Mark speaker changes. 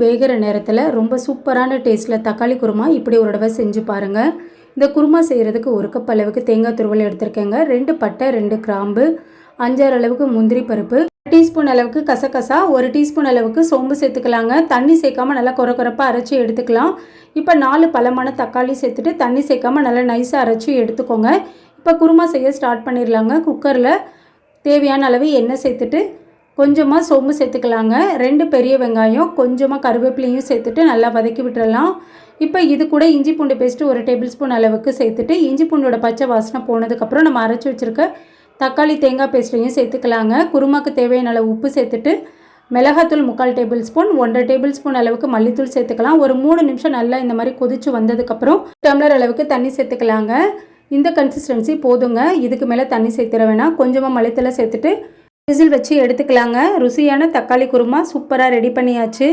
Speaker 1: வேகிற நேரத்தில் ரொம்ப சூப்பரான டேஸ்ட்டில் தக்காளி குருமா இப்படி ஒரு தடவை செஞ்சு பாருங்கள். இந்த குருமா செய்கிறதுக்கு 1 கப் அளவுக்கு தேங்காய் துருவல் எடுத்திருக்கேங்க. 2 பட்டை, 2 கிராம்பு, 5-6 அளவுக்கு முந்திரி பருப்பு, 1 டீஸ்பூன் அளவுக்கு கசகசா, 1 டீஸ்பூன் அளவுக்கு சோம்பு சேர்த்துக்கலாங்க. தண்ணி சேர்க்காமல் நல்லா கொரப்பாக அரைச்சி எடுத்துக்கலாம். இப்போ 4 பழமான தக்காளி சேர்த்துட்டு தண்ணி சேர்க்காமல் நல்லா நைஸாக அரைச்சி எடுத்துக்கோங்க. இப்போ குருமா செய்ய ஸ்டார்ட் பண்ணிடலாங்க. குக்கரில் தேவையான அளவு எண்ணெய் சேர்த்துட்டு கொஞ்சமாக சோம்பு சேர்த்துக்கலாங்க. 2 பெரிய வெங்காயம், கொஞ்சமாக கருவேப்பிலையும் சேர்த்துட்டு நல்லா வதக்கி விட்டுறலாம். இப்போ இது கூட இஞ்சி பூண்டு பேஸ்ட்டு 1 டேபிள் ஸ்பூன் அளவுக்கு சேர்த்துட்டு இஞ்சி பூண்டோட பச்சை வாசனை போனதுக்கப்புறம் நம்ம அரைச்சி வச்சுருக்க தக்காளி தேங்காய் பேஸ்ட்டையும் சேர்த்துக்கலாங்க. குருமாக்கு தேவையான அளவு உப்பு சேர்த்துட்டு மிளகாத்தூள் 3/4 டேபிள் ஸ்பூன், 1 டேபிள் ஸ்பூன் அளவுக்கு மல்லித்தூள் சேர்த்துக்கலாம். ஒரு 3 நிமிஷம் நல்லா இந்த மாதிரி கொதிச்சு வந்ததுக்கப்புறம் டம்ளர் அளவுக்கு தண்ணி சேர்த்துக்கலாங்க. இந்த கன்சிஸ்டன்சி போதுங்க. இதுக்கு மேலே தண்ணி சேர்த்துற வேணாம். கொஞ்சமாக மல்லித்தூளை சேர்த்துட்டு விசில் வச்சு எடுத்துக்கலாங்க. ருசியான தக்காளி குருமா சூப்பராக ரெடி பண்ணியாச்சு.